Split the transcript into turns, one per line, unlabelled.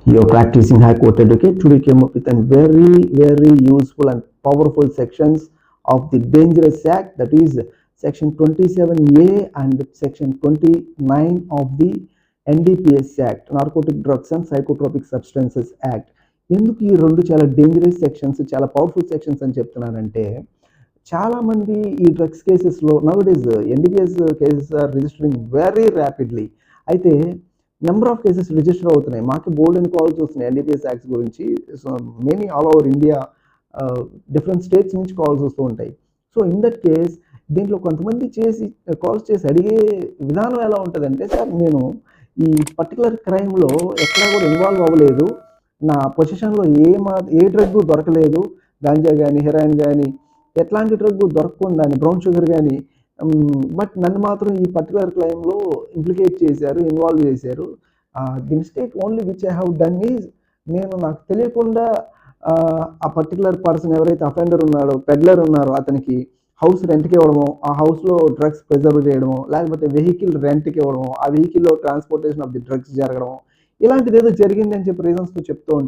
You're practicing High Court Advocate. Today came up with a very useful and powerful sections of the Dangerous Act, that is Section 27A and Section 29 of the NDPS Act, Narcotic Drugs and Psychotropic Substances Act. ఎందుకు ఈ రెండు చాలా dangerous sections, చాలా powerful sections అని చెప్తున్నానంటే, చాలామంది ఈ drugs కేసెస్లో nowadays NDPS cases are registering very rapidly. అయితే నెంబర్ ఆఫ్ కేసెస్ రిజిస్టర్ అవుతున్నాయి. మాకు బోల్డ్ అండ్ కాల్స్ వస్తున్నాయి ఎన్డీపీఎస్ యాక్ట్స్ గురించి. So many all over India different states నుంచి కాల్స్ వస్తూ ఉంటాయి. సో ఇన్ దట్ కేస్ దీంట్లో కొంతమంది కాల్స్ చేసి అడిగే విధానం ఎలా ఉంటుందంటే, సార్ నేను ఈ పర్టికులర్ క్రైమ్లో ఎక్కడా కూడా ఇన్వాల్వ్ అవ్వలేదు, నా పొజిషన్లో ఏ డ్రగ్ దొరకలేదు, గాంజా కానీ హెరాయిన్ కానీ ఎట్లాంటి డ్రగ్ దొరకకుండా బ్రౌన్ షుగర్ కానీ, బట్ నన్ను మాత్రం ఈ పర్టికులర్ క్లైమ్లో ఇంప్లికేట్ చేశారు, ఇన్వాల్వ్ చేశారు. The mistake only which I have done is, నాకు తెలియకుండా ఆ పర్టికులర్ పర్సన్ ఎవరైతే అఫెండర్ ఉన్నాడో, పెడ్లర్ ఉన్నారో, అతనికి హౌస్ రెంట్కి ఇవ్వడమో, ఆ హౌస్లో డ్రగ్స్ ప్రిజర్వ్ చేయడమో, లేకపోతే వెహికల్ రెంట్కి ఇవ్వడమో, ఆ వెహికల్లో ట్రాన్స్పోర్టేషన్ ఆఫ్ ది డ్రగ్స్ జరగడమో, ఇలాంటిది ఏదో జరిగింది అని చెప్పి రీజన్స్తో చెప్తూ ఉంటారు.